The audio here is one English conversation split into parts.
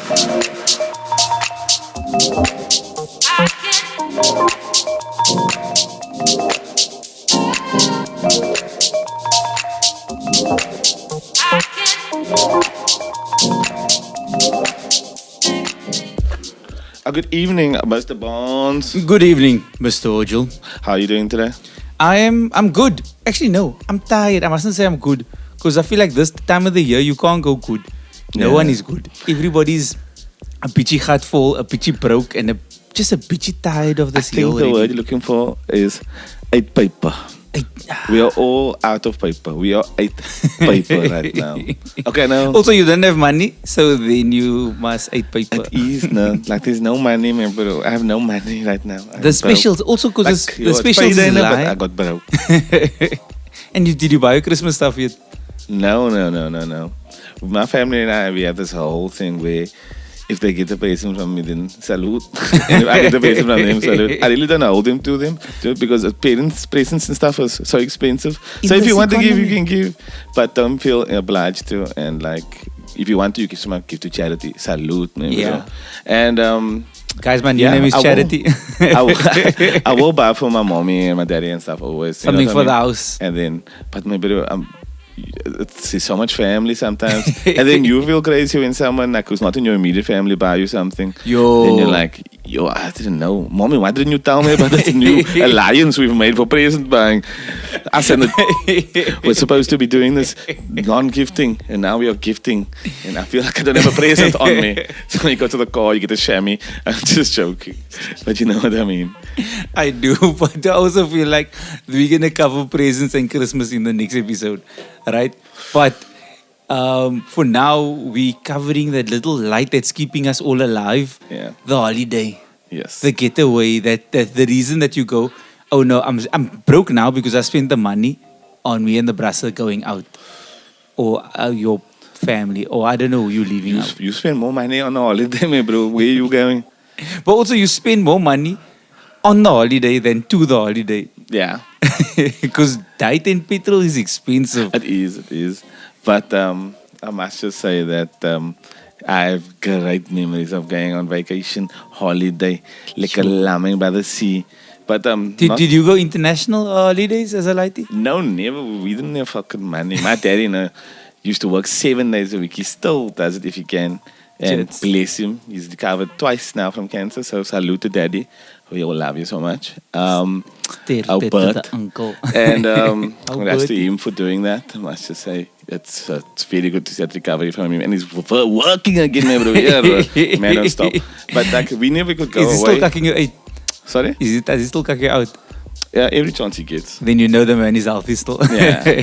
Good evening, Mr. Bonds. Good evening, Mr. Orgill. How are you doing today? I'm good. Actually, no, I'm tired. I mustn't say I'm good because I feel like this time of the year you can't go good. No one is good. Everybody's a bitchy heart full, a bitchy broke, and just a bitchy tired of this I think the word you're looking for is eight paper. We are all out of paper. We are eight paper right now. Okay, now. Also, you don't have money, so then you must eat paper. It is no, like there's no money, man, bro. I have no money right now. The specials also because like, the specials is but lie. I got broke. And did you buy your Christmas stuff yet? No. With my family and I, we have this whole thing where if they get a present from me, then salute. And if I get a present from them, salute. I really don't hold them to them because parents' presents and stuff is so expensive. So if you want to give, you can give. But don't feel obliged to. And like, if you want to, you can give to charity. Salute. Maybe. Yeah. And guys, my new name is Charity. I will buy for my mommy and my daddy and stuff always. Something for the house. And then, but maybe it's so much family sometimes. And then you feel crazy when someone like who's not in your immediate family buy you something. Then you're like, I didn't know. Mommy, why didn't you tell me about this new alliance we've made for present buying? Us and we're supposed to be doing this non-gifting, and now we are gifting. And I feel like I don't have a present on me. So when you go to the car, you get a chamois. I'm just joking. But you know what I mean. I do, but I also feel like we're going to cover presents and Christmas in the next episode. Right? But for now, we're covering that little light that's keeping us all alive. Yeah. The holiday. Yes. The getaway. That the reason that you go, oh no, I'm broke now because I spent the money on me and the brasse going out. Or your family. Or I don't know, you leaving out. You spend more money on a holiday, man, bro. Where are you going? But also you spend more money on the holiday than to the holiday. Yeah. Because diet and petrol is expensive. It is. But I must just say that I have great memories of going on vacation, holiday, lekker lamming by the sea. But did you go international holidays as a lighty? No, never. We didn't have fucking money. My daddy used to work 7 days a week. He still does it if he can. And bless him. He's recovered twice now from cancer. So salute to daddy. We all love you so much. Albert. Uncle. And congrats to him for doing that. I must just say, it's very good to see that recovery from him. And he's working again, man. Man, don't stop. But like, we never could go away. Is he still cucking you out? Sorry? Is he still cucking you out? Yeah, every chance he gets. Then you know the man is healthy still. Yeah.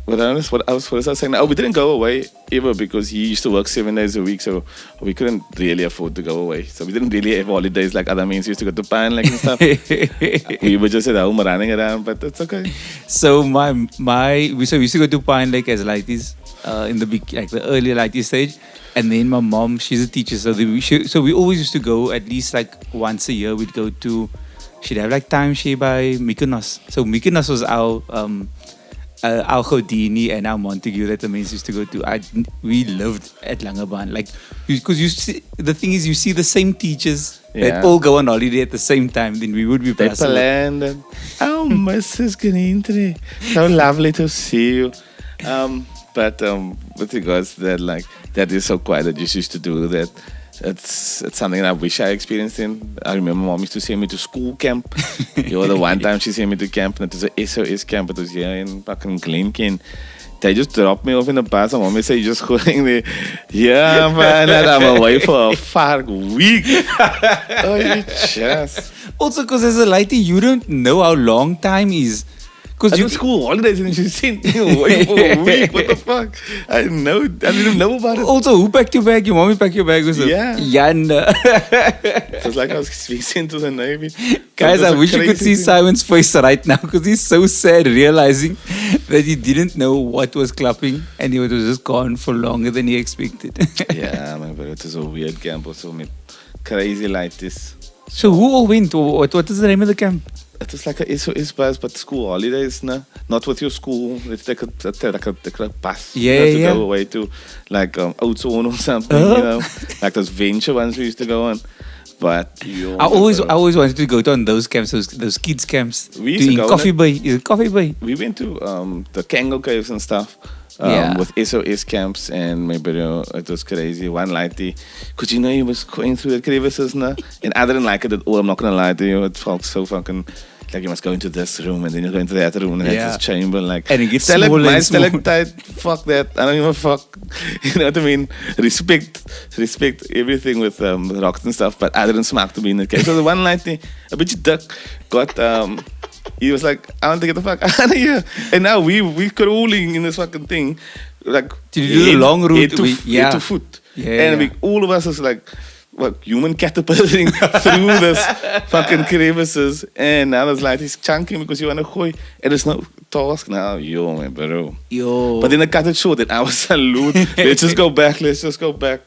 What was I saying? Oh, we didn't go away ever because he used to work 7 days a week, so we couldn't really afford to go away. So we didn't really have holidays like other men used to go to Pine and stuff. We were just at home running around, but that's okay. So we used to go to Pine Lake as lighties in the early lighty stage, and then my mom, she's a teacher, so we always used to go at least like once a year. We'd go to, she'd have like timeshare by Mykonos. So Mykonos was our Godini and our Montague that the men used to go to. We lived at Langebaan, like, because the thing is, you see the same teachers that all go on holiday at the same time. Then we would be Pepper Land. Oh, Mrs. Greentree, so lovely to see you. But with regards to that, like, that is so quiet that you used to do that. It's something I wish I experienced in. I remember mom used to send me to school camp. The one time she sent me to camp, and it was a SOS camp. It was here in fucking Glencairn. They just dropped me off in the bus, and mommy said, "You're just going there." Yeah, man, and I'm away for a fuck week. Oh, you just. Also, because as a lighty, you don't know how long time is. Because you school holidays and she sent me away for a week. What the fuck? I didn't know about it. Also, who packed your bag? Your mommy packed your bag? Yeah. Jan. It was like I was sent to the Navy. Guys, I wish you could see Simon's face right now because he's so sad realizing that he didn't know what was clapping and he was just gone for longer than he expected. Yeah, man, but it was a weird camp also with crazy like this. So who all went? What is the name of the camp? it was like a SOS bus, but school holidays, no? Not with your school. Let's take a bus. Yeah, You have to yeah. go away to like Outzone or something, you know, like those venture ones we used to go on. But I always wanted to go to on those camps, those kids camps. We used to in go Coffee on Bay. Is it Coffee Bay? we went to the Kango caves and stuff. Yeah. With SOS camps, and maybe it was crazy. One lighty, because you know he was going through the crevices now, and I didn't like it at all. I'm not gonna lie to you, it felt so fucking like you must go into this room and then you go into that room and Yeah. that's this chamber, like And it gets stalagmite, smaller and smaller. stalactite, fuck that. I don't even fuck. You know what I mean? Respect everything with rocks and stuff. But I didn't smack to be in the cave. So the one lighty, a bitch duck got he was like, I want to get the fuck out of here. And now we crawling in this fucking thing. Like, Did you do the long route? Head to foot. Yeah, And yeah. all of us is like, what, human catapulting through this fucking crevices. And now there's like, he's chunking because you want to go. And it's no task now. Yo, man, bro. Yo. But then I cut it short and I was salute. Let's just go back.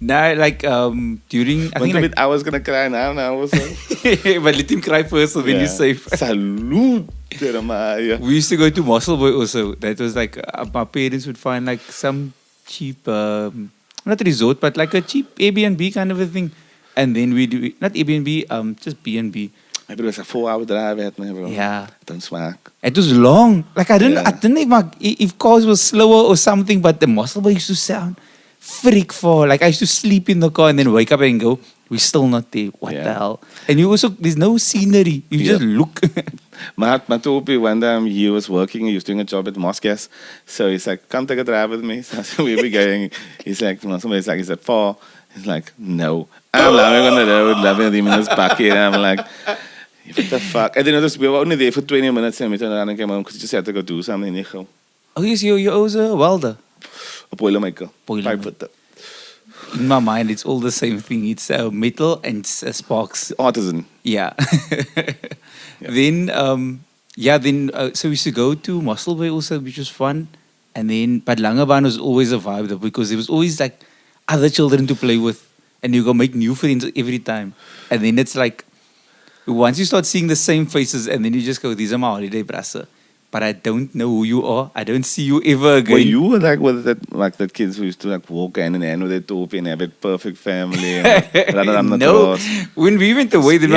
Nah, like during I think like, I was gonna cry now. Was but let him cry first, so then you're safe. Salute, Jeremiah. We used to go to Musselburgh also. That was like my parents would find like some cheap, not resort, but like a cheap Airbnb kind of a thing, and then we do not Airbnb, just B&B. Maybe it was a 4-hour drive, at me, bro. Yeah, Don't smack. it was long. Like I didn't know if cars were slower or something, but the Musselburgh used to sound freak for. Like I used to sleep in the car and then wake up and go, we're still not there. What the hell? And you also, there's no scenery. You just look. My topi, one time he was working, he was doing a job at Moscas. So he's like, come take a drive with me. So I said, where we going? He's like, somebody's like, is that far? He's like, no. I'm laughing on the road, loving him in his bucket. I'm like, what the fuck? And then we were only there for 20 minutes and we turned around and came home because he just had to go do something. Oh, yes, you're also a welder. A boilermaker. Boilermaker. Pipe fitter. In my mind, it's all the same thing. It's metal and sparks. Artisan. Yeah. Then, so we used to go to Musselburgh also, which was fun. And then, but Langebaan was always a vibe though, because there was always like other children to play with. And you go make new friends every time. And then it's like, once you start seeing the same faces, and then you just go, these are my holiday brasse. But I don't know who you are. I don't see you ever again. Were you like with that kids who used to like walk hand in hand with their topi and have a perfect family? No. When we went away, then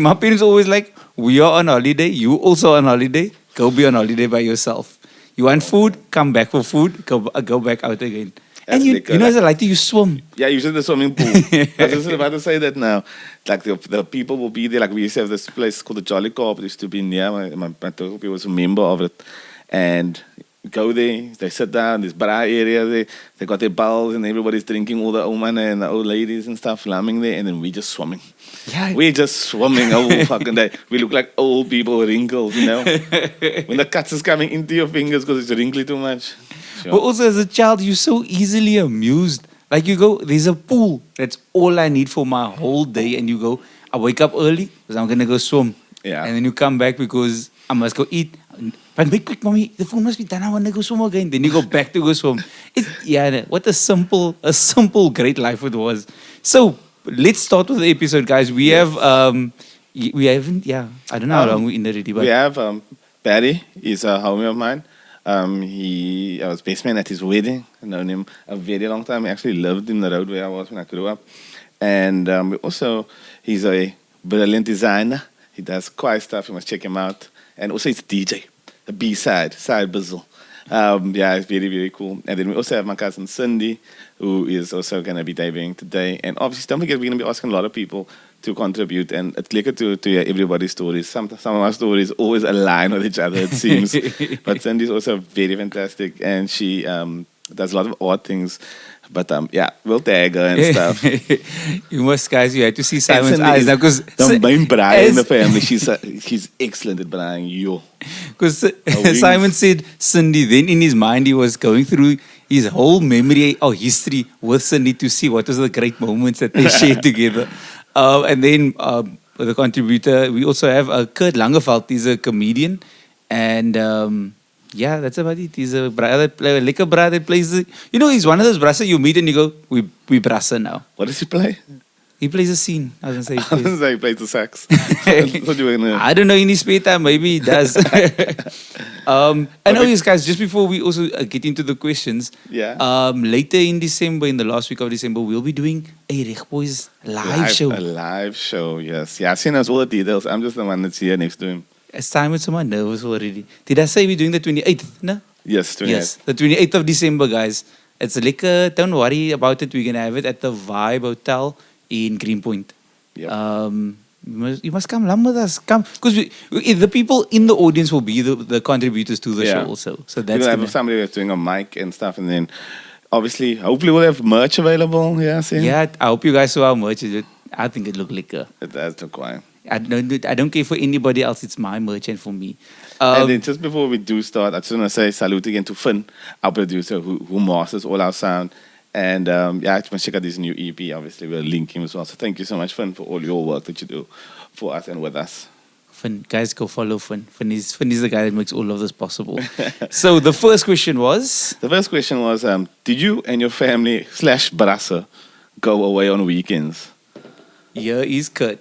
my parents always like, we are on holiday. You also on holiday. Go be on holiday by yourself. You want food? Come back for food. Go back out again. That's and you know, as a lighter, you swim. Yeah, usually the swimming pool. I was just about to say that now. Like the people will be there. Like we used to have this place called the Jolly Corp. It used to be near my topi was a member of it. And go there, they sit down, this bra area there. They got their bowls and everybody's drinking, all the old men and the old ladies and stuff, lambing there. And then we just swimming. Yeah. We're just swimming all fucking day. We look like old people with wrinkles, you know. When the cuts is coming into your fingers because it's wrinkly too much. Sure. But also as a child, you're so easily amused. Like you go, there's a pool. That's all I need for my whole day. And you go, I wake up early because I'm going to go swim. Yeah. And then you come back because I must go eat. But make quick, mommy, the food must be done. I want to go swim again. Then you go back to go swim. What a simple, great life it was. So let's start with the episode, guys. We haven't, I don't know how long we're in already. But we have Barry. He's a homie of mine. I was best man at his wedding. I've known him a very long time. He actually lived in the road where I was when I grew up. And he's a brilliant designer. He does choir stuff. You must check him out. And also he's a DJ, a B-side, side bizzle. It's very, very cool. And then we also have my cousin Cindy, who is also going to be debuting today. And obviously, don't forget, we're going to be asking a lot of people to contribute. And it's lekker to hear everybody's stories. Some of our stories always align with each other, it seems. But Cindy's also very fantastic. And she does a lot of odd things. But we'll tag her and stuff. You had to see Simon's eyes now because the main Brian in the family. She's excellent at Brian. Because Simon said Cindy. Then in his mind he was going through his whole memory or history with Cindy to see what was the great moments that they shared together. And then the contributor, we also have Kurt Langeveld. He's a comedian, and that's about it. He's a lekker bra that plays. He's one of those brasse you meet and you go, we brasse now. What does he play? He plays a scene. I was gonna say I was like, plays the sax. What do you know? I don't know, in his spare time, maybe he does. Anyways, guys, just before we also get into the questions, Yeah. later in December, in the last week of December, we'll be doing a Reg Boys live show. A live show, yes. Yeah, I've seen us all the details. I'm just the one that's here next to him. Simon's so nervous already. Did I say we're doing the 28th? No? Yes, 28. Yes, the 28th of December, guys. It's lekker. Don't worry about it. We're going to have it at the Vibe Hotel in Greenpoint. Yep. You must come along with us. Come. Because the people in the audience will be the contributors to the show also. So that's we'll have somebody that's doing a mic and stuff. And then, obviously, hopefully we'll have merch available. Yeah, see? Yeah, I hope you guys saw our merch. I think it looked lekker. It does look quite. I don't care for anybody else. It's my merch and for me. And then just before we do start, I just want to say salute again to Finn, our producer, who masters all our sound. And yeah, I must check out this new EP. Obviously, we'll link him as well. So thank you so much, Finn, for all your work that you do for us and with us. Finn, guys, go follow Finn. Finn is the guy that makes all of this possible. So the first question was? The first question was, did you and your family / brasse go away on weekends? Here is Kurt.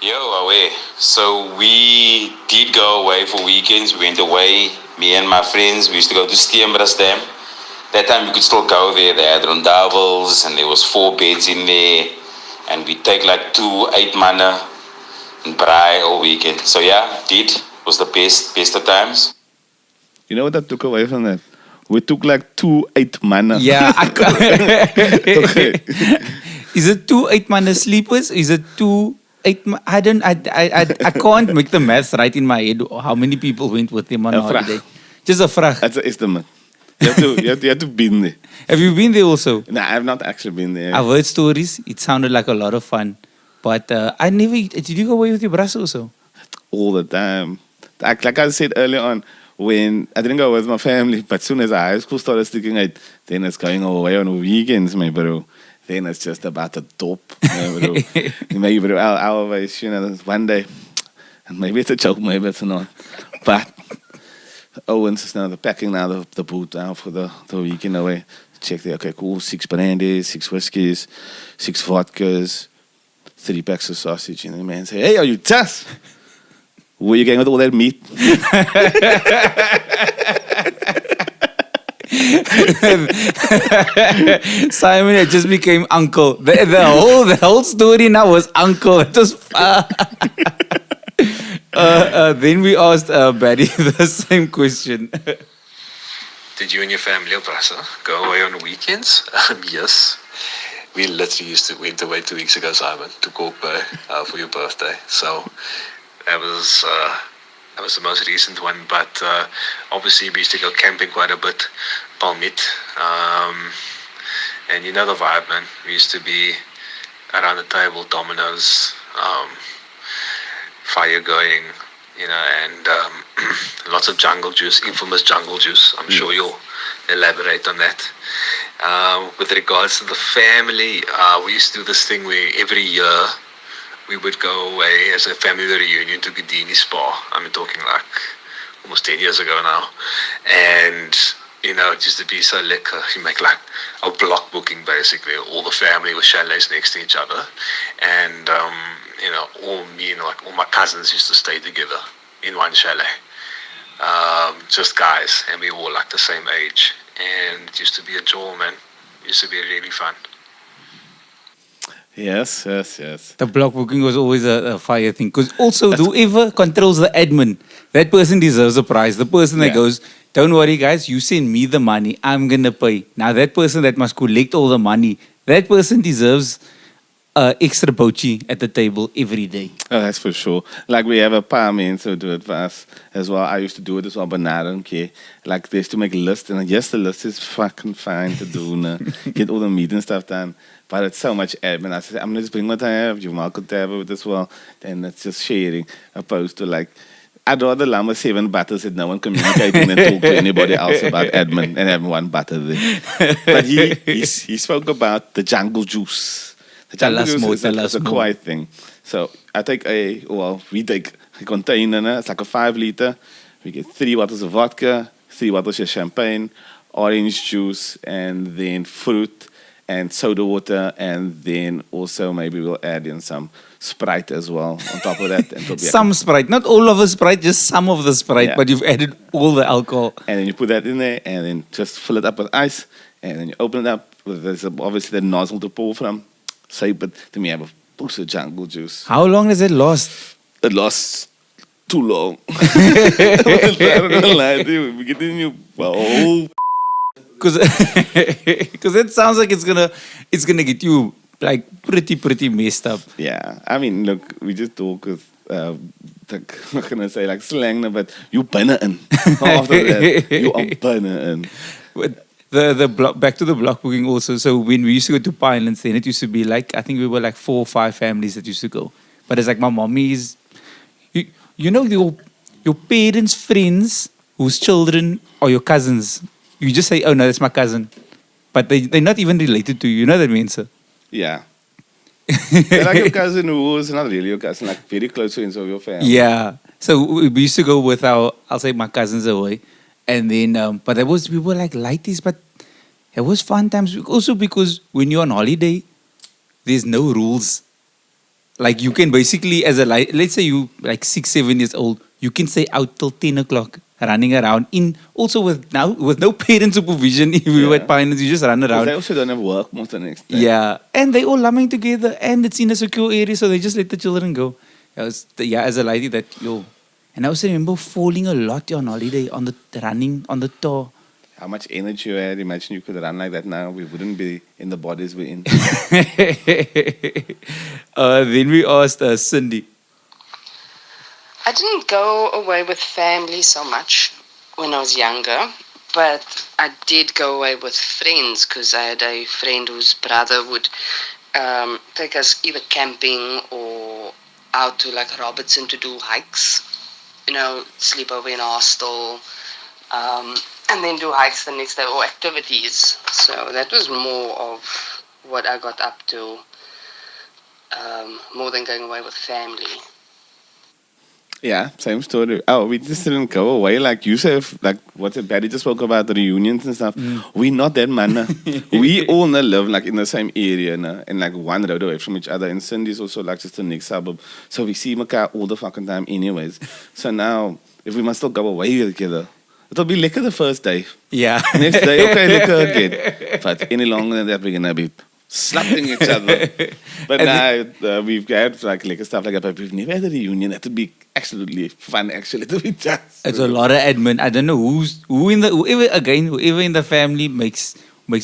Yo, away. So we did go away for weekends. We went away, me and my friends. We used to go to Steenbras Dam. That time you could still go there. They had rondavels and there was 4 beds in there. And we take like 2 8-manne and braai all weekend. So yeah, it was the best of times. You know what I took away from that? We took like 2 8-manne. Yeah. Okay. Is it 2 8-manne sleepers? Is it 2... I can't make the maths right in my head. How many people went with him on holiday? Just a frag. That's an estimate. You have to be there. Have you been there also? No, I've not actually been there. I've heard stories. It sounded like a lot of fun. But I never... Did you go away with your brasse also? All the time. Like I said earlier on, when I didn't go with my family, but as soon as high school started sticking out, then it's going away on weekends, my bro. Then it's just about the top, bro. Maybe, bro, I'll always, one day, and maybe it's a joke, maybe it's not. But Owens is now packing now the boot down for the weekend away. Check there, okay, cool, 6 brandies, 6 whiskeys, 6 vodkas, 3 packs of sausage. And the man say, hey, are you tough? Where you going with all that meat? Simon had just became uncle. The whole story now was uncle. It was then we asked Barry the same question. Did you and your family of brasse go away on weekends? Yes. We literally went away 2 weeks ago, Simon, to Corkbay for your birthday. So that was the most recent one. But obviously we used to go camping quite a bit, Palmit. And you know the vibe, man. We used to be around the table, dominoes, fire going, and lots of jungle juice, infamous jungle juice. I'm sure you'll elaborate on that. With regards to the family, we used to do this thing where every year we would go away as a family reunion to Gedini Spa. I'm talking like almost 10 years ago now. And, it used to be so lekker. You make like a block booking basically, all the family with chalets next to each other. And, all me and like all my cousins used to stay together in one chalet. Just guys, and we were all like the same age. And it used to be a joy, man. It used to be really fun. Yes. The block booking was always a fire thing. Because also, whoever controls the admin, that person deserves a prize. The person that goes, don't worry, guys, you send me the money. I'm going to pay. Now, that person that must collect all the money, that person deserves extra bochi at the table every day. Oh, that's for sure. Like we have a paar men who do it for us as well. I used to do it as well, but now I don't care. Like they used to make lists, and yes, the list is fucking fine to do. Get all the meat and stuff done. But it's so much admin. I said, I'm going to just bring what I have. You could have it as well. Then it's just sharing, opposed to like, I'd rather llama 7 butters that no one communicating and talk to anybody else about admin and have 1 butter there. But he spoke about the jungle juice. The jungle juice is a quiet thing. So we take a container, it's like a 5 liter. We get 3 bottles of vodka, 3 bottles of champagne, orange juice, and then fruit. and soda water, and then also maybe we'll add in some Sprite as well on top of that. And it'll be Some Sprite, not all of the Sprite, just some of the Sprite, Yeah. but you've added all the alcohol. and then you put that in there, and then just fill it up with ice, and then you open it up. There's obviously the nozzle to pour from. Say, but then we have a push of jungle juice. How long does it last? It lasts too long. I'm not gonna lie to you. We're getting you a whole. Because it sounds like it's gonna get you like pretty messed up. Yeah, I mean, look, we just talk with, like, I'm gonna say like slang, but you binne in. After that, you are binne in. But the block, back to the block booking also. So when we used to go to Pinelands, then it used to be like, I think we were like 4 or 5 families that used to go. But it's like my mommy's, you know, your parents' friends whose children are your cousins. You just say, oh no, that's my cousin. But they're not even related to you. You know what I mean, sir? Yeah. They're like your cousin who was not really your cousin, like very close friends of your family. Yeah. So we used to go with I'll say my cousins away. And then, but we were like lighties, but it was fun times. Also because when you're on holiday, there's no rules. Like you can basically, let's say you like 6, 7 years old, you can stay out till 10 o'clock running around. Also with no parent supervision, if we were at Pinelands, you just run around. They also don't have work most of the next day. Yeah, and they all lumming together, and it's in a secure area, so they just let the children go. As a lady and I also remember falling a lot on holiday running on the tour. How much energy you had. Imagine you could run like that now. We wouldn't be in the bodies we're in. Then we asked Cindy. I didn't go away with family so much when I was younger, but I did go away with friends because I had a friend whose brother would take us either camping or out to like Robertson to do hikes, sleep over in a hostel, and then do hikes the next day or activities. So that was more of what I got up to, more than going away with family. Yeah, same story. Oh, we just didn't go away. Like you said, like what Barry just spoke about, the reunions and stuff. We're not that man. We all live like in the same area and like one road away from each other. And Cindy's also like just the next suburb. So we see Maka all the fucking time anyways. So now, if we must still go away together, it'll be lekker the first day. Yeah. Next day, okay, lekker again. But any longer than that, we're going to be slapping each other. But now we've had like lekker stuff like that, but we've never had a reunion. That would be absolutely fun, actually, to be just. It's a lot of admin. I don't know whoever in the family makes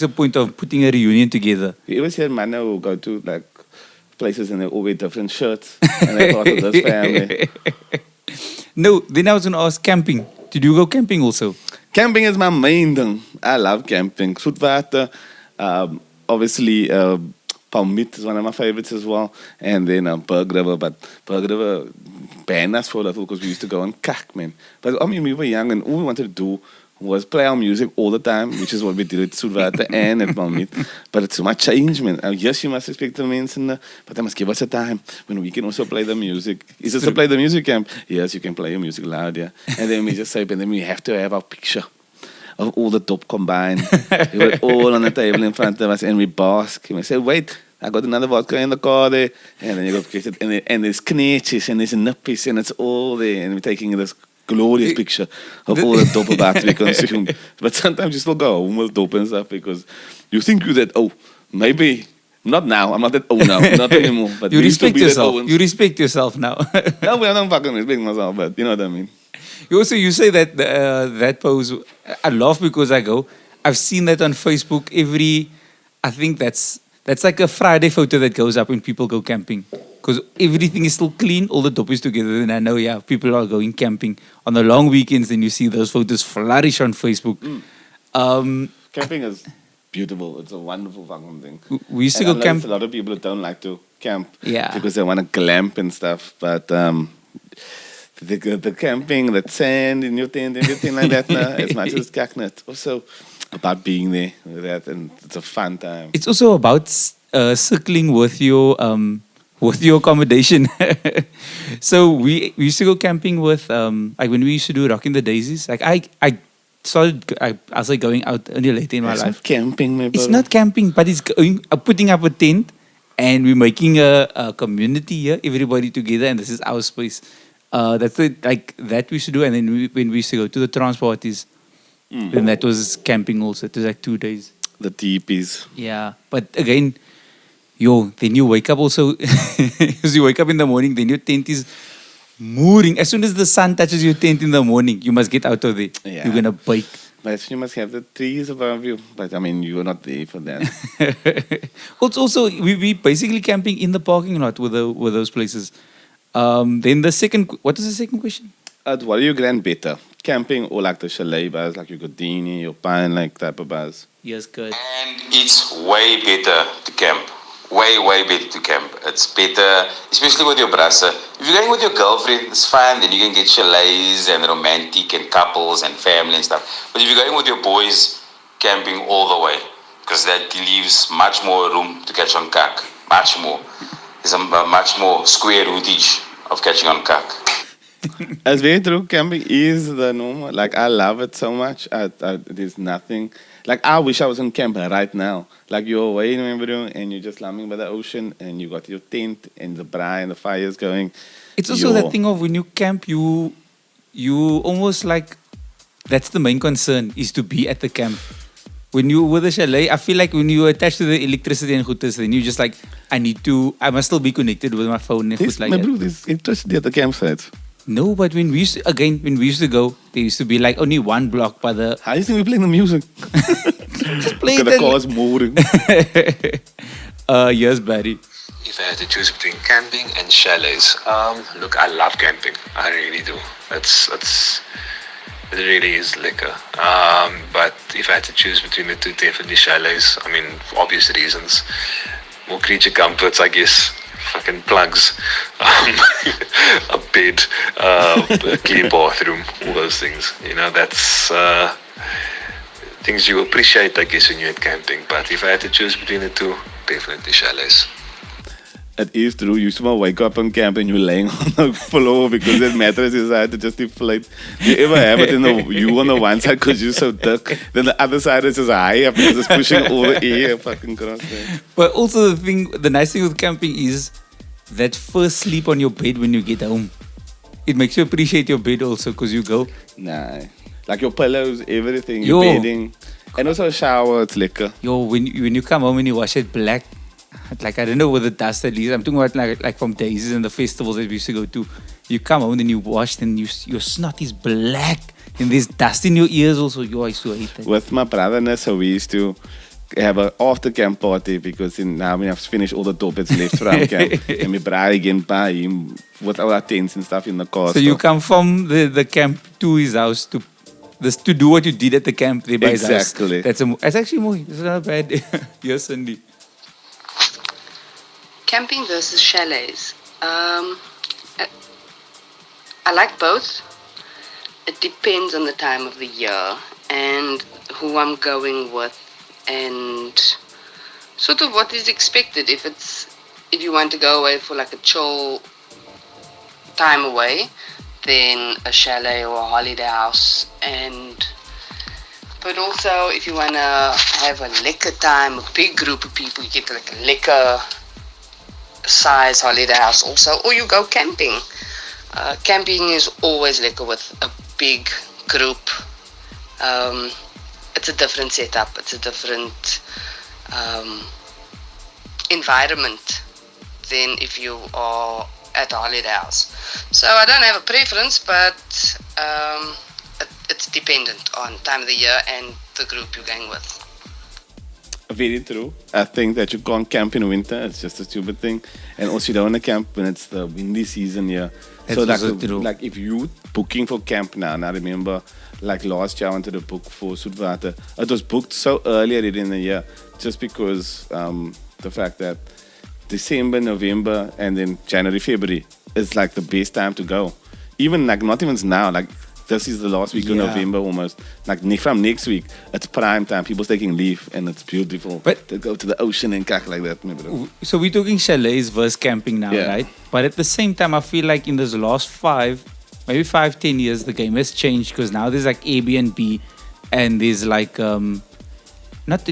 a point of putting a reunion together. You ever see a man who go to like places and they all wear different shirts and they're part of this family? No, then I was going to ask camping. Did you go camping also? Camping is my main thing. I love camping. Zoetwater, obviously, Palmit is one of my favorites as well. And then Berg River. But Berg River banned us for that because we used to go and kak, man. But I mean, we were young and all we wanted to do was play our music all the time, which is what we did at Zoetwater and at Palmit. But it's so much change, man. Yes, you must respect the mensen, but they must give us a time when we can also play the music. Is it to play the music camp? Yes, you can play your music loud, yeah. And then we just say, but then we have to have our picture of all the top combined. We were all on the table in front of us and we bask. And we say, wait, I got another vodka in the car there. And then you go get it. And there's kneetjes and there's nippies and it's all there. And we're taking this glorious picture of all the dope about we consumed. But sometimes you still go home with dope and stuff because you think you're that, maybe, not now, I'm not that, now, not anymore. But you respect yourself. You respect yourself now. No, I don't fucking respect myself, but you know what I mean. You say that that pose, I laugh because I've seen that on Facebook I think that's like a Friday photo that goes up when people go camping. Because everything is still clean, all the dope is together. And I know, people are going camping on the long weekends and you see those photos flourish on Facebook. Camping is beautiful. It's a wonderful fucking thing. We used to go camp. A lot of people don't like to camp because they want to glamp and stuff. But the camping, the sand in your tent, everything like that, as much as it's also about being there with that, and it's a fun time. It's also about circling with your accommodation. So we used to go camping with like when we used to do Rocking the Daisies. Like I started, I was like going out only later in my It's life. not camping, my It's brother. not camping, but it's going, putting up a tent, and we're making a community here, everybody together, and this is our space. That's it, like that we should do. And then when we used to go to the trans parties, then that was camping also. It was like 2 days. The teepees. Yeah, but again, then you wake up also. As you wake up in the morning, then your tent is mooring. As soon as the sun touches your tent in the morning, you must get out of there. Yeah. You're gonna bake. But you must have the trees above you. But I mean, you were not there for that. Also, we basically camping in the parking lot with those places. Then what is the second question? What are you grand better? Camping or like the chalet bars, like your Godini, your Pine, like type of bars? Yes, good. And it's way better to camp. Way, way better to camp. It's better, especially with your brasse. If you're going with your girlfriend, it's fine. Then you can get chalets and romantic and couples and family and stuff. But if you're going with your boys, camping all the way. Because that leaves much more room to catch on kak. Much more. There's a much more square rootage of catching on kak. It's very true. Camping is the norm. Like, I love it so much. There's nothing. Like, I wish I was on camp right now. Like, you're away in Wimbledon and you're just slumming by the ocean and you got your tent and the braai and the fire's going. It's also that thing of when you camp, you almost like, that's the main concern, is to be at the camp. When you with a chalet, I feel like when you attach to the electricity and goodness, then you just like, I must still be connected with my phone and This, like my that. bro, there's electricity at the campsites. No, but when we used to go, there used to be like only one block by the. How do you think we're playing the music? Just play Look at the cars moving. Yes, Barry. If I had to choose between camping and chalets, look, I love camping. I really do. It really is lekker. But if I had to choose between the two, definitely chalets. I mean, for obvious reasons. More creature comforts, I guess. Fucking plugs, a bed, a clean bathroom, all those things. You know, that's things you appreciate, I guess, when you're at camping. But if I had to choose between the two, definitely chalets. It is true. You used to wake up on camp and you're laying on the floor because that mattress is hard to just deflate. You ever have it you on the one side because you're so thick, then the other side is just high up because it's pushing all the air fucking across there. But also the nice thing with camping is that first sleep on your bed when you get home. It makes you appreciate your bed also because you go. Nah. Like your pillows, everything, your bedding. And also a shower, it's lekker. When you come home and you wash it black, like I don't know what the dust at least. I'm talking about like from days and the festivals that we used to go to. You come home and you wash and your snot is black and there's dust in your ears also. I used to hate that. With my brother and so we used to have an after camp party because now we have finished all the topics left from camp and we braai again by him with our tents and stuff in the car. So you come from the camp to his house to do what you did at the camp there by his house. Exactly. That's actually more. It's not bad. Yes, Cindy. Camping versus chalets. I like both. It depends on the time of the year and who I'm going with and sort of what is expected. If you want to go away for like a chill time away, then a chalet or a holiday house. But also if you want to have a lekker time, a big group of people, you get like a lekker size holiday house also, or you go camping. Camping is always lekker with a big group. It's a different setup, it's a different environment than if you are at a holiday house. So I don't have a preference, but it's dependent on time of the year and the group you're going with. Very true. I think that you can't camp in winter. It's just a stupid thing. And also you don't want to camp when it's the windy season here. That's also true. Like if you booking for camp now, and I remember like last year I wanted to book for Soetwater. It was booked so early already in the year just because the fact that December, November, and then January, February is like the best time to go. Even like not even now, like this is the last week of November almost. Like from next week, it's prime time. People's taking leave and it's beautiful. But to go to the ocean and kak like that. So we're talking chalets versus camping now, right? But at the same time, I feel like in those last 5, 10 years, the game has changed because now there's like Airbnb, and there's like not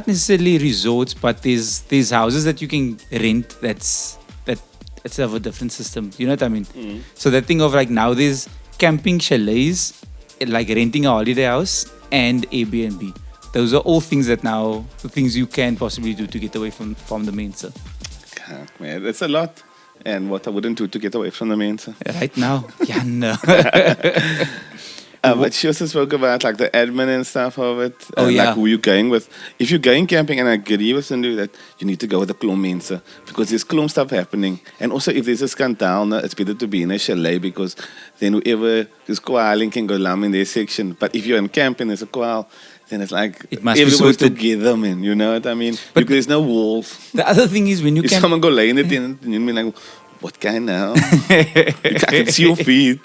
necessarily resorts, but there's houses that you can rent. That's of a different system. You know what I mean? So that thing of like now there's camping chalets, like renting a holiday house and Airbnb. Those are all things that now the things you can possibly do to get away from the Mensa. Man, that's a lot. And what I wouldn't do to get away from the Mensa. Right now, yeah, no. But she also spoke about like the admin and stuff of it. Oh, and yeah. Like who you're going with. If you're going camping, and I agree with Cindy that you need to go with the Klom Mensa because there's Klom stuff happening. And also if there's a scandal, it's better to be in a chalet because then whoever is quarreling can go lam in their section. But if you're in camping, there's a quarrel, then it's like It must be everyone's sorted. together, man. You know what I mean? But there's no walls. The other thing is when you If camp, someone go lay in the tent, and you'll be like, what kind now? I can see your feet.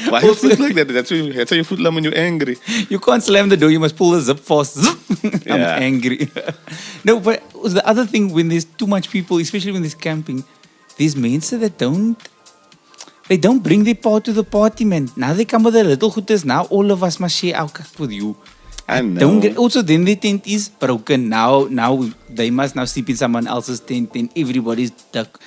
Why you foot like that? That's how you foot lam when you're angry. you can't slam the door. You must pull the zip fast. Zip. I'm Yeah. angry. No, but the other thing when there's too much people, especially when there's camping, there's Mensa that don't bring their part to the party, man. Now they come with their little gooders. Now all of us must share our cut with you. I know. Don't get, also, then the tent is broken. Now they must now sleep in someone else's tent. Then everybody's duck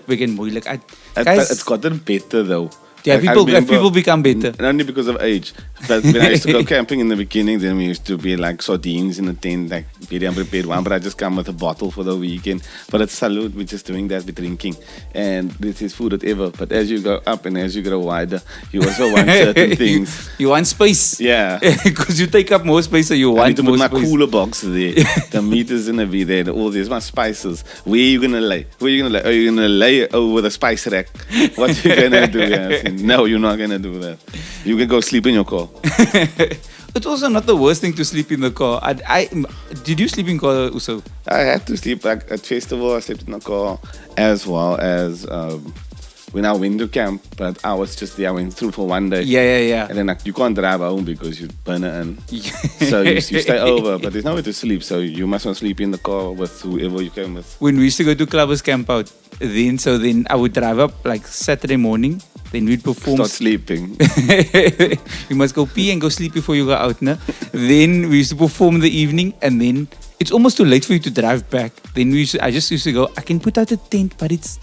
big and moeilijk. But Guys, it's gotten better though. yeah, Like, I people remember- become better. Not only because of age, but when I used to go camping in the beginning, then we used to be like sardines in the tent, like very unprepared. One, but I just come with a bottle for the weekend. But at Salute, we're just doing that, we're drinking. And this is food, whatever. But as you go up and as you grow wider, you also want certain things. You want space. Yeah. Because you take up more space, so you I want need to more put my space. cooler box there. The meat is gonna be there. All these my spices. Where are you gonna lay? Where are you gonna lay? Are you gonna lay over the spice rack? What are you gonna do? Yeah, I said, no, you're not gonna do that. You can go sleep in your car. It's also not the worst thing to sleep in the car. Did you sleep in car also? I had to sleep like at festival. I slept in the car as well as when I went to camp. But I was just there. I went through for one day. Yeah. And then like, you can't drive home because you burn it in. So you stay over, but there's nowhere to sleep. So you must not sleep in the car with whoever you came with. When we used to go to clubbers camp out, then I would drive up like Saturday morning. Then we'd perform. Start sleeping. You must go pee and go sleep before you go out, no? Then we used to perform in the evening, and then it's almost too late for you to drive back. Then I just used to go, I can put out a tent, but it's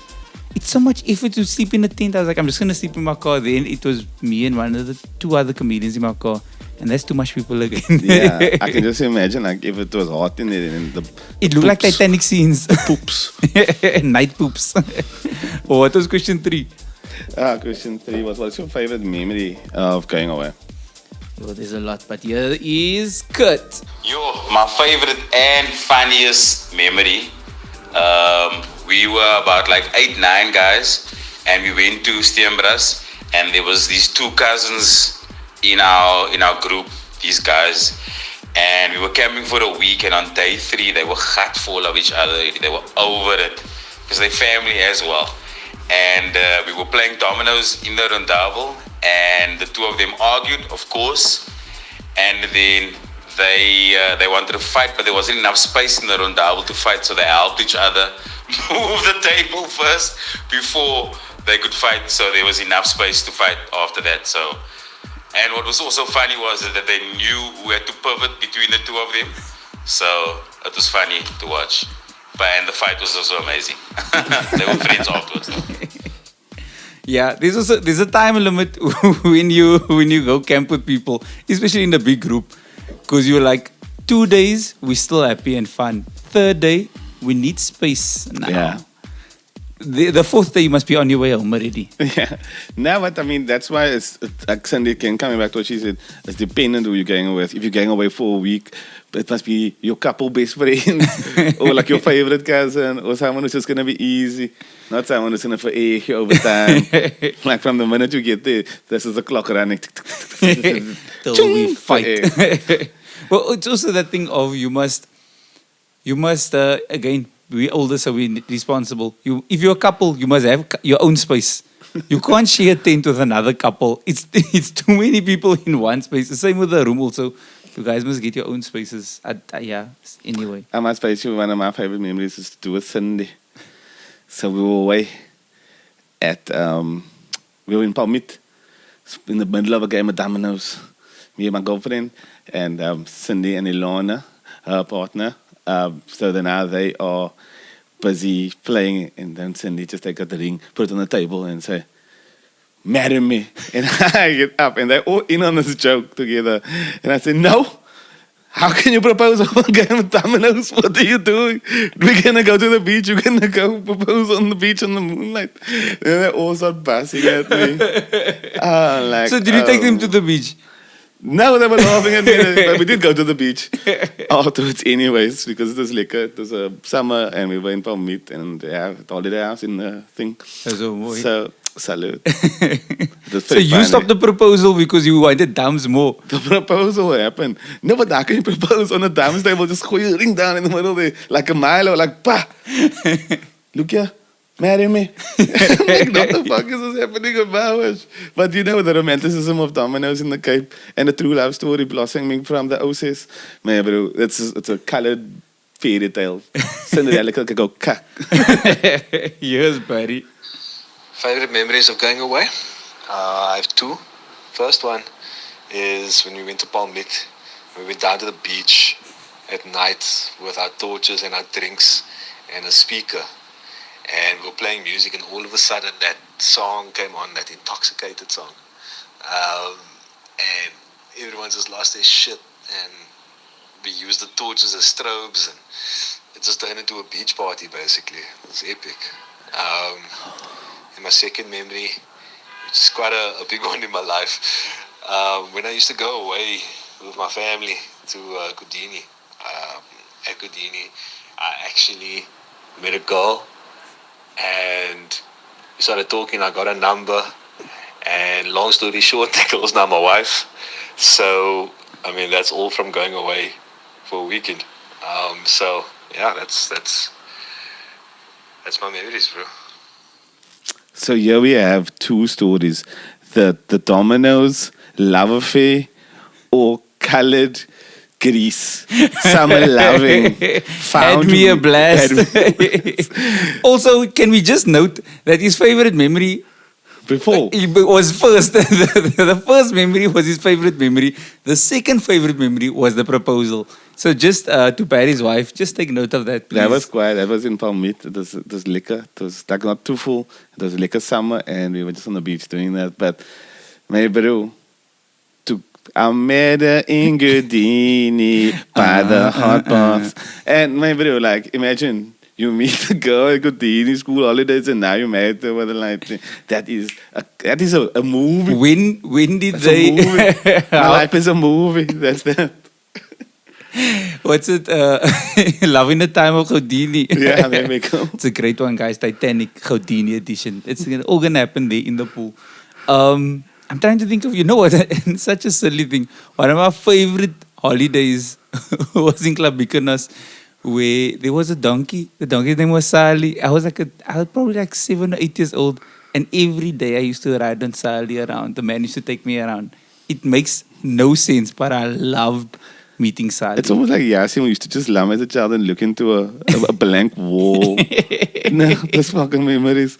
so much effort to sleep in a tent. I was like, I'm just gonna sleep in my car. Then it was me and one of the two other comedians in my car, and that's too much people again. Yeah, I can just imagine like if it was hot in there and the It looked like poops. Titanic scenes. Poops. Night poops. Oh, what was question 3? Question 3 was, what's your favorite memory of going away? Oh, there's a lot, but here is Kurt. My favorite and funniest memory. We were about like 8-9 guys, and we went to Steenbras, and there was these 2 cousins in our group, these guys, and we were camping for a week. And on day 3, they were gut full of each other. They were over it because they family as well. And we were playing dominoes in the Rondable, and the 2 of them argued, of course. And then they wanted to fight, but there wasn't enough space in the Rondable to fight, so they helped each other move the table first before they could fight, so there was enough space to fight after that. So, and what was also funny was that they knew who had to pivot between the 2 of them, so it was funny to watch. And the fight was also amazing. They were friends afterwards. Yeah, there's a time limit when you go camp with people, especially in the big group, because you're like 2 days we're still happy and fun. 3rd day we need space now. Yeah. The 4th day you must be on your way home already. Yeah. No, but I mean, that's why it's like Cindy coming back to what she said, it's dependent who you're going with. If you're going away for a week, it must be your couple best friends or like your favorite cousin or someone who's just going to be easy. Not someone who's going to egg you over time. Like from the minute you get there, this is the clock running. Till we fight. Well, it's also that thing of you must again, we're older, so we're responsible. If you're a couple, you must have your own space. You can't share a tent with another couple. It's too many people in one space. The same with the room also. You guys must get your own spaces. Yeah, anyway. I must face you, one of my favorite memories is to do with Cindy. So we were away at, we were in Palmit, in the middle of a game of dominoes. me and my girlfriend, and Cindy and Ilona, her partner. So then now they are busy playing, and then Cindy just take out the ring, put it on the table, and say, "Marry me." And I get up, and they're all in on this joke together. And I say, "No. How can you propose on a game of dominoes? What are you doing? We're gonna go to the beach. You're gonna go propose on the beach in the moonlight." And they all start busting at me. So did you take them to the beach? No, they were laughing at me. But we did go to the beach afterwards anyways, because it was lekker. It was summer, and we were in Palmit, and the holiday house in the thing. So, salute. So you stopped the proposal because you wanted dams more. The proposal happened. No, but how can you propose on a dance table? Just gooi a ring down in the middle there, like a Milo, like, "Pa, look here, marry me." Like, what the fuck is this happening in Bowers? But you know, the romanticism of dominoes in the Cape and the true love story blossoming from the OCS. Man, bro, it's a colored fairy tale. Cinderella could go kak. Yes, buddy. Favorite memories of going away? I have two. First one is when we went to Palmit. We went down to the beach at night with our torches and our drinks and a speaker. And we were playing music, and all of a sudden that song came on, that intoxicated song. And everyone just lost their shit. And we used the torches as strobes, and it just turned into a beach party, basically. It was epic. And my second memory, which is quite a big one in my life, when I used to go away with my family to Kudini. At Kudini, I actually met a girl, and we started talking. I got a number, and long story short, that girl's now my wife. So, I mean, that's all from going away for a weekend. So, yeah, that's my memories, bro. So here we have two stories: the dominoes love affair, or colored Greece summer loving. Had me a blast. Also, can we just note that his favorite memory before was first. The first memory was his favorite memory. The second favorite memory was the proposal. So just to Barry's wife, just take note of that, please. That was quiet. That was in Palmit. It was lekker. It was like not too full. It was lekker summer, and we were just on the beach doing that. But my bro, I met her in Gudini by the hot bath. And my bro, like, imagine you meet a girl at Gudini school holidays, and now you married her with a light. That is a movie. When did It's they? a movie. My life is a movie. That's that. What's it? Love in the Time of Houdini. Yeah, there we go. It's a great one, guys. Titanic Houdini edition. It's all gonna happen there in the pool. I'm trying to think of, you know what? Such a silly thing. One of my favorite holidays was in Club Mykonos, where there was a donkey. The donkey's name was Sally. I was probably like 7 or 8 years old, and every day I used to ride on Sally around. The man used to take me around. It makes no sense, but I loved meeting Sally. It's almost like Yasin used to just lamb as a child and look into a blank wall. No, those fucking memories.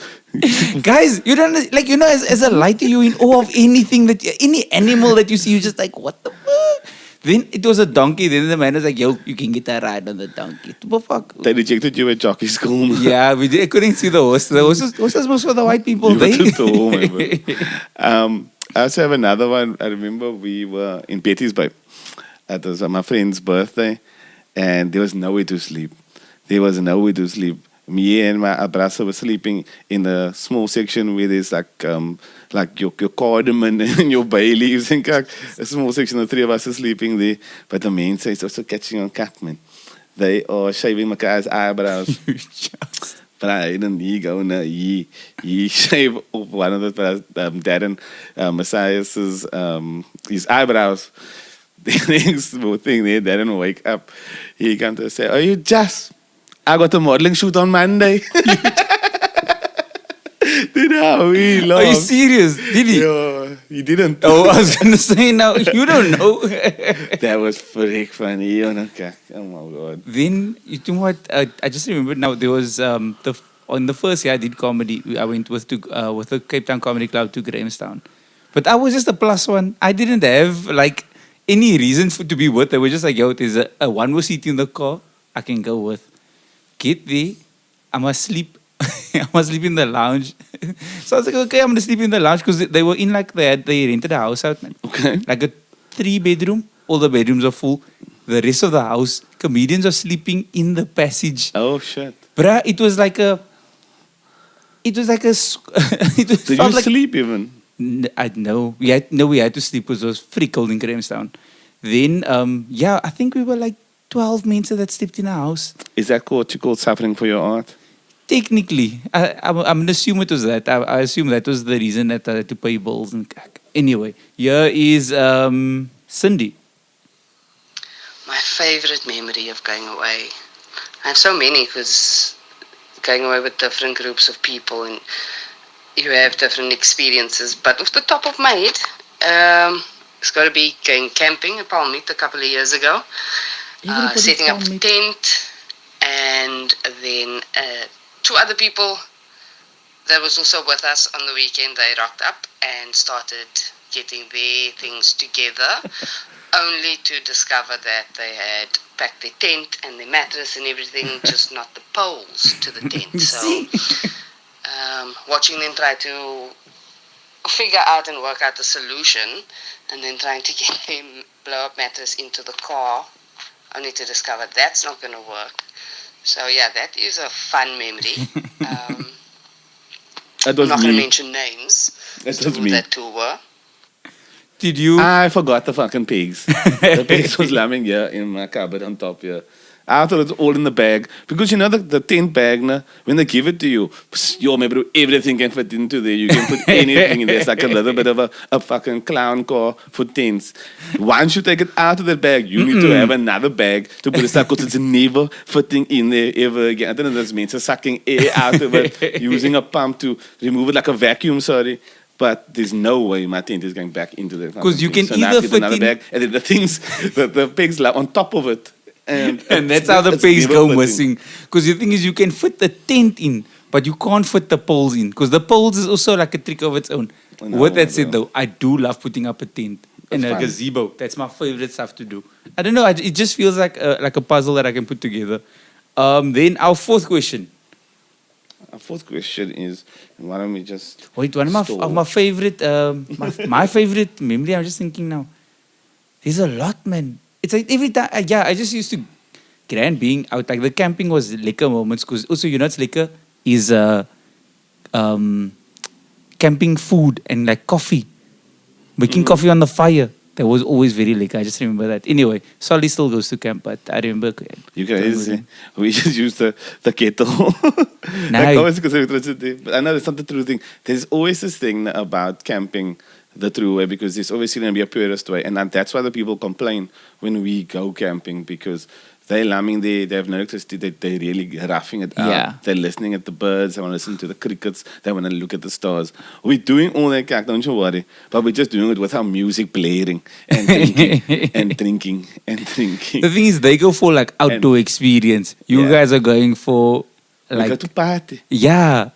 Guys, you don't like, as a lighter, you in awe of anything any animal that you see, you just like, what the fuck? Then it was a donkey. Then the man was like, yo, you can get a ride on the donkey. What the fuck? They rejected you at jockey school. Yeah, I couldn't see the horse. The horses was for the white people. You were too tall, man. I also have another one. I remember we were in Betty's Bay. It was my friend's birthday, and there was nowhere to sleep. Me and my brasse were sleeping in a small section where there's like your cardamom and your bay leaves and a small section. The three of us are sleeping there, but the main is also catching on cat, man. They are shaving my guy's eyebrows. But I didn't go now. He shave off one of the Darren Messiah's his eyebrows. The next thing there, Darren wake up. He comes to say, "Are you just? I got a modeling shoot on Monday." Did how he laughed. Are you serious? Did he? Yeah, he didn't. Oh, I was gonna say now. You don't know. That was pretty funny. Oh my god. Then you know what? I just remembered now. There was on the first year I did comedy. I went with the Cape Town Comedy Club to Grahamstown, but I was just a +1. I didn't have like any reason to be with. They were just like, yo, there's a one more seat in the car I can go with. Get there, I must sleep. I must sleep in the lounge. So I was like, okay, I'm gonna sleep in the lounge because they were in like they rented a house out, man. Okay. Like a 3-bedroom. All the bedrooms are full. The rest of the house, comedians are sleeping in the passage. Oh shit. Bruh, it was like a. It was like a. It was, Did felt you like, sleep even? I know. We had to sleep because it was pretty cold in Grahamstown. Then, I think we were like 12 men that slept in a house. Is that what you call suffering for your art? Technically, I'm going to assume it was that. I assume that was the reason that I had to pay bills. And anyway, here is Cindy. My favorite memory of going away. I have so many because going away with different groups of people and you have different experiences. But off the top of my head, it's got to be going camping at Palmit a couple of years ago. Setting up a tent, and then 2 other people that was also with us on the weekend, they rocked up and started getting their things together, only to discover that they had packed their tent and their mattress and everything, just not the poles to the tent. So watching them try to figure out and work out the solution, and then trying to get them blow-up mattress into the car, only to discover that's not going to work. So yeah, that is a fun memory. I'm not going to mention names. That was me. That 2 were. Did you? I forgot the fucking pigs. The pigs was lying here in my cupboard on top here. I thought it was all in the bag. Because you know the tent bag, when they give it to you, maybe everything can fit into there. You can put anything in there. It's like a little bit of a fucking clown car for tents. Once you take it out of the bag, you need to have another bag to put it aside because it's never fitting in there ever again. I don't know, there's men sucking air out of it, using a pump to remove it like a vacuum, sorry. But there's no way my tent is going back into the because you can so either now I get fit another in bag, and then the things, the pigs lie on top of it. And that's how the pigs go missing. Because the thing is, you can fit the tent in, but you can't fit the poles in. Because the poles is also like a trick of its own. With that said, though, I do love putting up a tent and a gazebo. That's my favorite stuff to do. I don't know. It just feels like a puzzle that I can put together. Then our 4th question. Our 4th question is, why don't we just wait? One of my favorite, my favorite memory. I'm just thinking now. There's a lot, man. It's like every time, I just used to grand being out. Like the camping was lekker moments because also, you know, it's lekker is camping food and like coffee, making coffee on the fire. That was always very lekker. I just remember that. Anyway, Solly still goes to camp, but I remember. You guys, we just use the kettle. Nice. But I know that's not the true thing. There's always this thing about camping the true way because there's always going to be a purest way. And that's why the people complain when we go camping because they're lambing there, they have no electricity, they're really roughing it out. Yeah. They're listening at the birds, they want to listen to the crickets, they want to look at the stars. We're doing all that, don't you worry. But we're just doing it with our music blaring and drinking and drinking and drinking. The thing is, they go for like outdoor experience. You guys are going for like... We go to party. Yeah.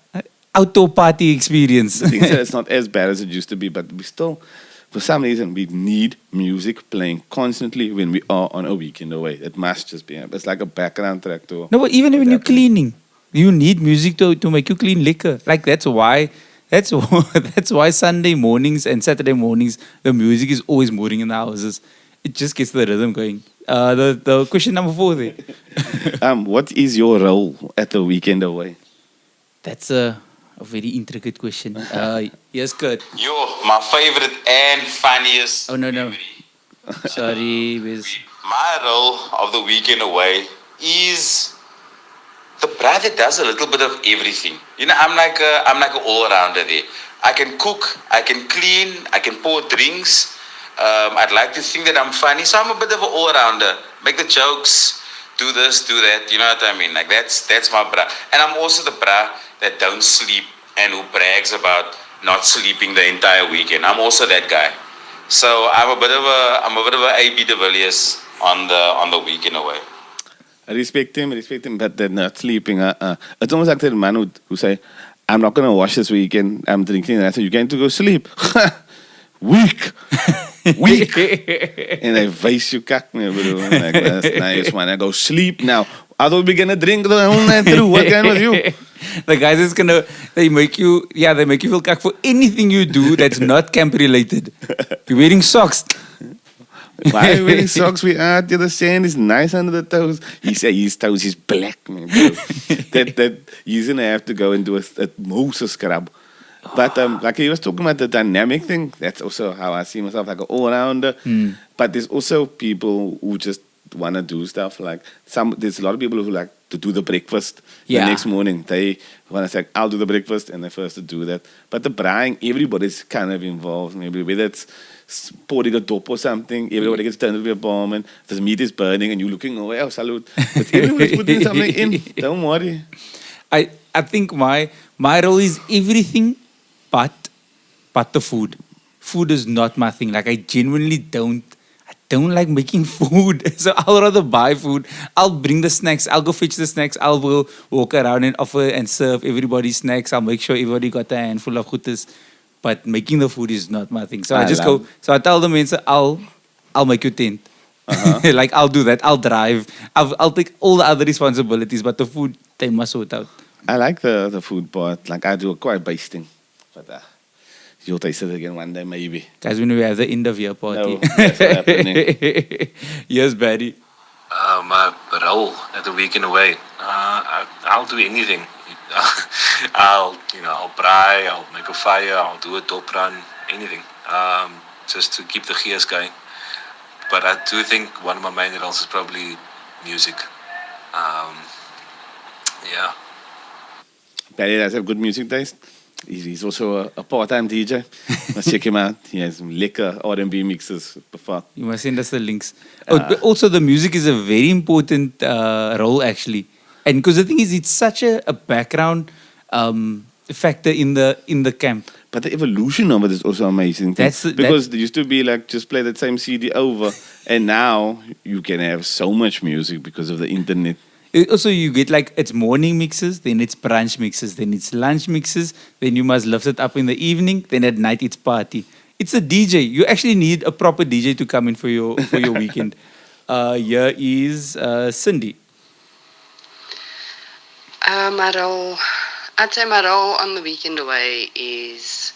Outdoor party experience. The thing is that it's not as bad as it used to be, but we still, for some reason, we need music playing constantly when we are on a weekend away. It must just be. It's like a background track to. No, but even when you're cleaning, you need music to make you clean lekker. Like that's why Sunday mornings and Saturday mornings the music is always moving in the houses. It just gets the rhythm going. The question number 4 there. What is your role at the weekend away? That's a very intricate question. Yes, Kurt. My favorite and funniest. Oh, no. Sorry, Wiz. My role of the weekend away is the brother that does a little bit of everything. You know, I'm like an all-rounder there. I can cook, I can clean, I can pour drinks. I'd like to think that I'm funny, so I'm a bit of an all-rounder. Make the jokes, do this, do that. You know what I mean? Like that's my bra. And I'm also the bra that don't sleep and who brags about not sleeping the entire weekend. I'm also that guy. So I'm a bit of a AB de Villiers on the weekend away. I respect him, but they're not sleeping. It's almost like that man who say, I'm not going to wash this weekend, I'm drinking, and I say, you're going to go sleep. Weak. weak. En hij wijst je kak me, bro. I'm like, that's nice, man. I go, sleep now. I thought we gonna drink the whole night through. What kind with you? The guys is gonna they make you feel kak for anything you do that's not camp related. You're wearing socks. Why are you wearing socks? We out there. The sand is nice under the toes. He said his toes is black, man. Bro. that he's gonna have to go and do a Moses scrub. But like he was talking about the dynamic thing, that's also how I see myself, like an all-rounder. But there's also people who just want to do stuff like there's a lot of people who like to do the breakfast the next morning. They want to say, I'll do the breakfast, and they're first to do that. But the braaiing, everybody's kind of involved. Maybe whether it's pouring a dop or something, everybody gets turned to be a bomb, and the meat is burning, and you're looking away, oh, salute. But everybody's putting something in. Don't worry. I think my role is everything but the food. Food is not my thing. Like I genuinely don't like making food. So I'll rather buy food. I'll bring the snacks. I'll go fetch the snacks. I'll go walk around and offer and serve everybody snacks. I'll make sure everybody got a handful of goodies. But making the food is not my thing. So I just go. So I tell the men, I'll make you tent. Like I'll do that. I'll drive. I'll take all the other responsibilities. But the food, they must sort out. I like the food part. Like I do a quiet basting. But you'll taste it again one day, maybe. Guys, when we have the end of year party. No, that's not happening. Yes, Barry. My role at the weekend away, I'll do anything. I'll braai, I'll make a fire, I'll do a top run, anything, just to keep the gears going. But I do think one of my main roles is probably music. Yeah. Barry does have good music taste. He's also a part-time DJ. Let's check him out. He has some lekker R&B mixes before. You must send us the links. But also, the music is a very important role, actually. And because the thing is, it's such a background factor in the camp. But the evolution of it is also amazing. Because there used to be like just play that same CD over, and now you can have so much music because of the internet. Also, you get like it's morning mixes, then it's brunch mixes, then it's lunch mixes, then you must lift it up in the evening, then at night it's party. It's a DJ. You actually need a proper DJ to come in for your weekend. Here is Cindy. I'd say my role on the weekend away is,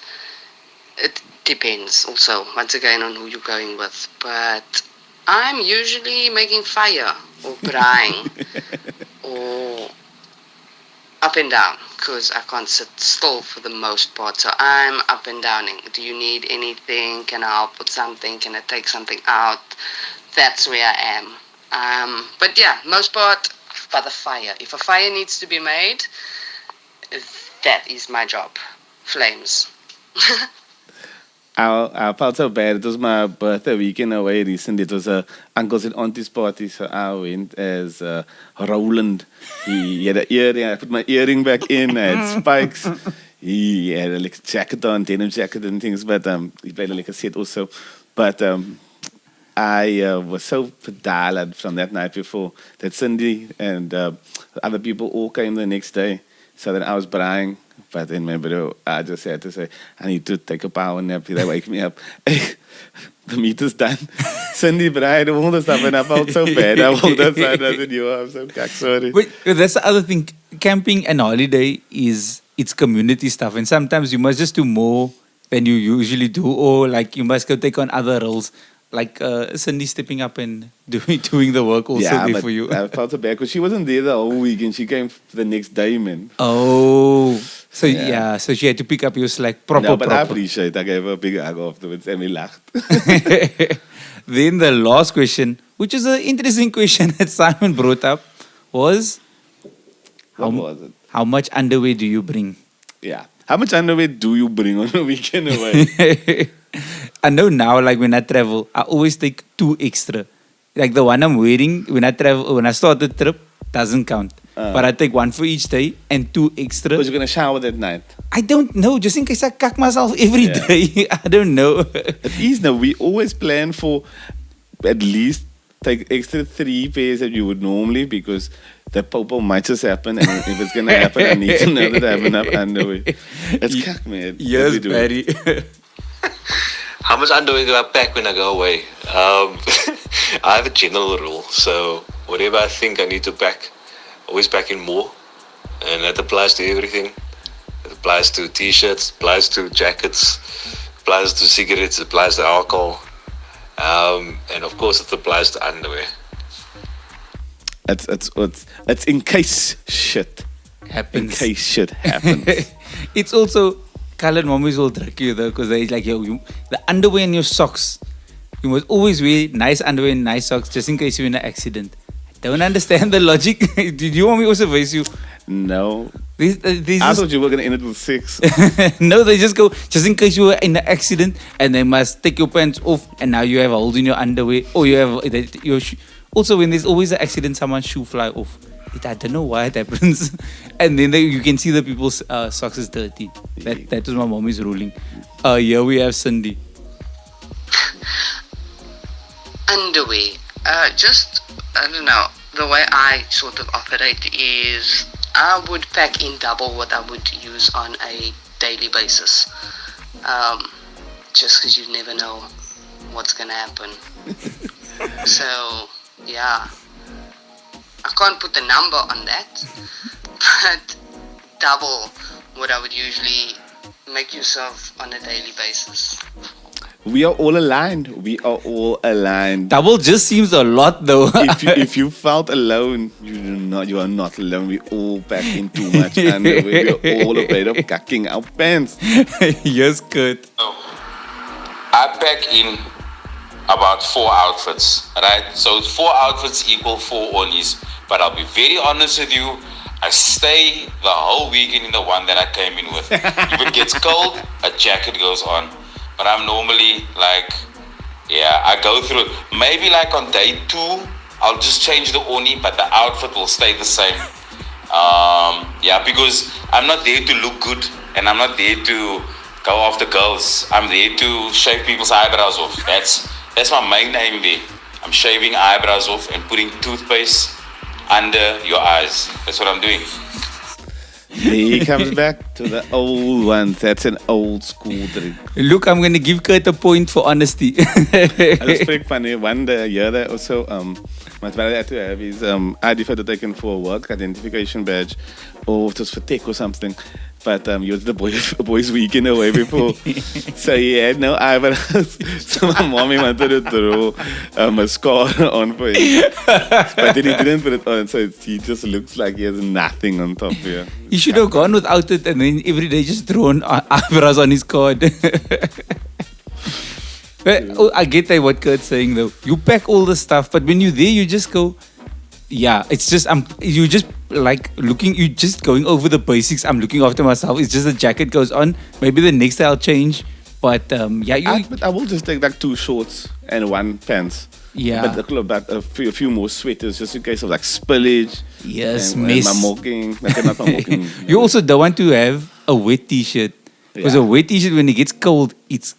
it depends also, once again, on who you're going with. But I'm usually making fire or braaiing or up and down because I can't sit still for the most part. So I'm up and downing. Do you need anything? Can I help with something? Can I take something out? That's where I am. But yeah, most part by the fire. If a fire needs to be made, that is my job. Flames. I felt so bad. It was my birthday weekend away recently. It was a uncle's and auntie's party, so I went as Roland. He had an earring. I put my earring back in. I had spikes. He had a like jacket on, denim jacket and things. But he played like a set also. But I was so pedaled from that night before that Cindy and other people all came the next day. So then I was braaiing. But then remember, I just had to say, I need to take a power nap. They wake me up. Hey, the meat is done. Cindy braaid all the stuff, and I felt so bad. I walked outside and I said, I'm so cack, sorry. But that's the other thing. Camping and holiday it's community stuff. And sometimes you must just do more than you usually do. Or like you must go take on other roles. Like Cindy stepping up and doing the work also there for you. I felt so bad because she wasn't there the whole week and she came the next day, man. Oh, so so she had to pick up your slack proper. No, but I appreciate it. I gave her a big hug afterwards and we laughed. Then the last question, which is an interesting question that Simon brought up, was how much underwear do you bring? Yeah. How much underwear do you bring on a weekend away? I know now, like when I travel, I always take 2 extra. Like the one I'm wearing when I start the trip, doesn't count. But I take 1 for each day and 2 extra. Because you're going to shower that night? I don't know. Just in case I cack myself every day. I don't know. It is now. We always plan for at least take extra 3 pairs that you would normally because the popo might just happen. And if it's going to happen, I need to know that I have enough underwear. It's cack, man. Yes, Barry. How much underwear do I pack when I go away? I have a general rule, so whatever I think I need to pack, always pack in more, and that applies to everything. It applies to t-shirts, applies to jackets, applies to cigarettes, applies to alcohol, and of course it applies to underwear. It's in case shit Happens. In case shit happens. It's also colored mommies will trick you though, because they're like, the underwear and your socks. You must always wear nice underwear and nice socks just in case you're in an accident. I don't understand the logic. Did you want me to also face you? No. These I thought you were gonna end it with 6. No, they just go just in case you were in an accident and they must take your pants off and now you have a hole in your underwear or you have your shoe. Also, when there's always an accident, someone's shoe fly off. I don't know why it happens. And then you can see the people's socks is dirty. That was my mommy's ruling. Here we have Cindy. Underwear. I don't know. The way I sort of operate is I would pack in double what I would use on a daily basis. Just because you never know what's going to happen. So, yeah. I can't put a number on that, but double what I would usually make use of on a daily basis. We are all aligned. Double just seems a lot though. if you felt alone, you are not alone. We all pack in too much underwear. We're all afraid of cacking our pants. Yes, Kurt. I pack in about 4 outfits, right? So 4 outfits equal 4 onlies. But I'll be very honest with you, I stay the whole weekend in the one that I came in with. If it gets cold, a jacket goes on. But I'm normally like, I go through, maybe like on day 2, I'll just change the oni, but the outfit will stay the same. Because I'm not there to look good and I'm not there to go after girls. I'm there to shave people's eyebrows off. That's my main aim there. I'm shaving eyebrows off and putting toothpaste under your eyes. That's what I'm doing. He comes back to the old ones. That's an old school drink. Look, I'm going to give Kurt a point for honesty. That's pretty funny. One year that also, my brother had to have his ID photo taken for a work identification badge, or it was for tech or something. But he was the boys' weekend away before, so he had no eyebrows. So my mommy wanted to throw mascara on for him, but then he didn't put it on, so he just looks like he has nothing on top here. He should have gone without it and then every day just thrown eyebrows on his card. But, I get what Kurt's saying though. You pack all the stuff, but when you're there, you just go. It's just you just like looking. You just going over the basics. I'm looking after myself. It's just the jacket goes on. Maybe the next day I'll change. But but I will just take like 2 shorts and 1 pants. Yeah. But a few more sweaters just in case of like spillage. Yes, and mess. Not mocking. You also don't want to have a wet t-shirt because a wet t-shirt when it gets cold, it's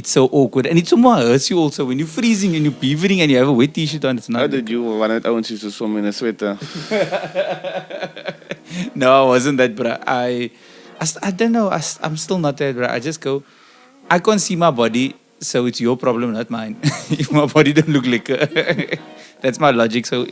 so awkward and it somehow hurts you also when you're freezing and you're beavering and you have a wet t-shirt on. It's not. How did you want it? I want you to swim in a sweater. No, I wasn't that, bruh. I don't know. I'm still not that, bruh. I just go. I can't see my body, so it's your problem, not mine. If my body don't look lekker, that's my logic. So,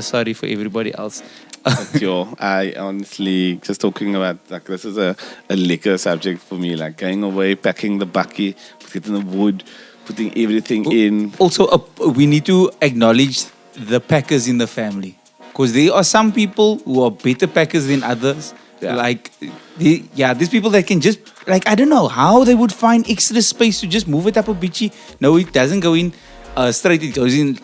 sorry for everybody else. I honestly just talking about like this is a liquor subject for me. Like going away, packing the bakkie, putting the wood, putting everything in. Also, we need to acknowledge the packers in the family, because there are some people who are better packers than others. Yeah. Like, these people that can just like I don't know how they would find extra space to just move it up a bitchy. No, it doesn't go in straight. It goes in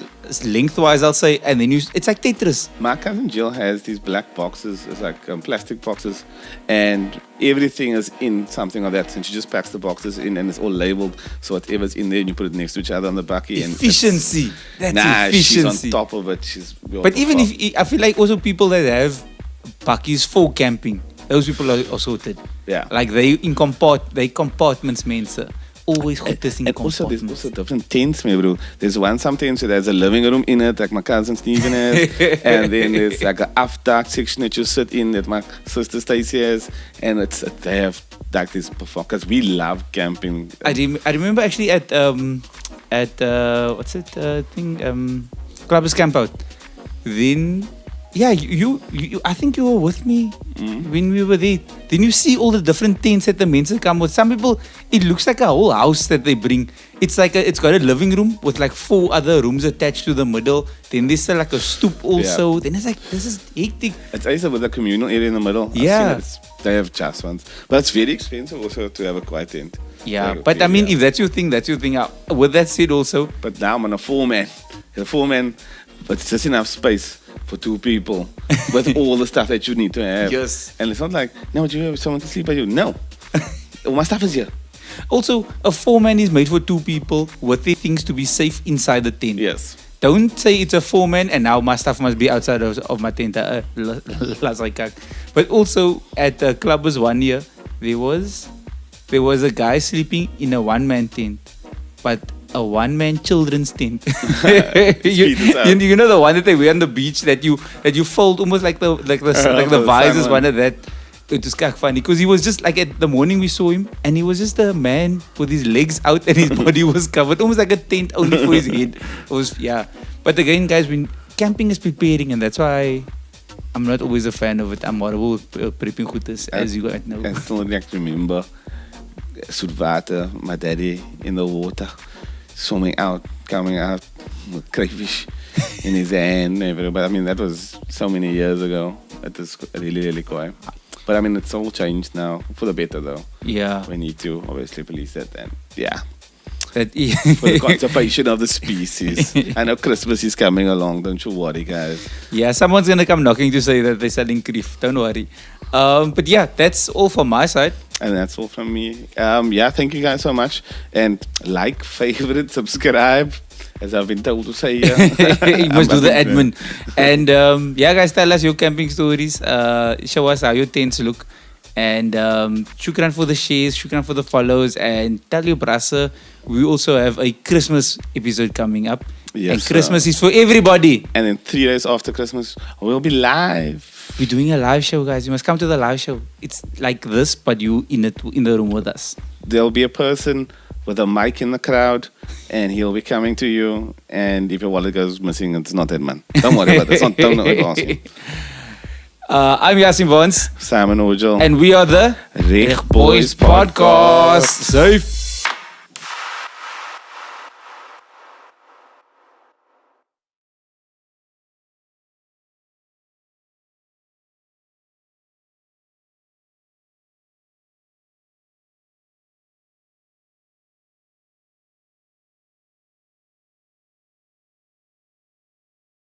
lengthwise, I'll say, and then it's like Tetris. My cousin Jill has these black boxes. It's like plastic boxes, and everything is in something like that. And she just packs the boxes in, and it's all labeled. So whatever's in there, and you put it next to each other on the bakkie. Efficiency. That's efficiency. She's on top of it. But even if I feel like also people that have bakkies for camping, those people are sorted. Yeah. Like they compartments, mense. Always goed is in compartments. Also, there's also different tents, me bro. There's some tents where there's a living room in it, like my cousin Steven has, and then there's like an afterdark section that you sit in that my sister Stacey has, and they have like this before? Because we love camping. I remember actually at what's it thing Clubbers Camp Out. Then yeah, you I think you were with me when we were there. Then you see all the different tents that the men come with. Some people, it looks like a whole house that they bring. It's like it's got a living room with like 4 other rooms attached to the middle. Then there's like a stoop also. Then it's like, this is hectic. It's also with a communal area in the middle. Yeah. They have just ones. But it's very expensive also to have a quiet tent. Yeah, Like, but I mean, if that's your thing, that's your thing. With that said also, But now I'm on a 4-man. A 4-man, but it's just enough space for 2 people with all the stuff that you need to have. Yes. And it's not like, no, would you have someone to sleep by you? No. All my stuff is here. also a 4-man is made for 2 people with their things to be safe inside the tent. Yes. Don't say it's a 4-man and now my stuff must be outside of my tent. But also at the Clubbers one year, there was a guy sleeping in a 1-man tent, but a 1-man children's tent. you know the one that they wear on the beach that you fold almost like the visors, one of that. It was kind of funny because he was just like, at the morning we saw him and he was just a man with his legs out and his body was covered, almost like a tent only for his head. It was, yeah. But again, guys, when camping is preparing, and that's why I'm not always a fan of it. I'm horrible with prepping gooders, as you guys know. I still remember Soetwater, my daddy in the water, swimming out, coming out with crayfish in his hand. But I mean, that was so many years ago. It was really, really quiet. But I mean, it's all changed now for the better, though. Yeah. We need to obviously police that, and yeah, That, for the conservation of the species. I know Christmas is coming along. Don't you worry, guys. Yeah, someone's gonna come knocking to say that they're selling krief. Don't worry. But yeah, that's all from my side. And that's all from me. Yeah, thank you guys so much. And like, favorite, subscribe. As I've been told to say, you must do the admin. And yeah, guys, tell us your camping stories. Show us how your tents look. And shukran for the shares, shukran for the follows. And tell your brasse, we also have a Christmas episode coming up. Yes, and Christmas is for everybody. And then 3 days after Christmas, we'll be live. We're doing a live show, guys. You must come to the live show. It's like this, but you in the room with us. There'll be a person with a mic in the crowd, and he'll be coming to you. And if your wallet goes missing, it's not that man. Don't worry about that. Don't know what I'm Yasin Vons. Simon Orgill. And we are the Reg Boys Podcast. Safe.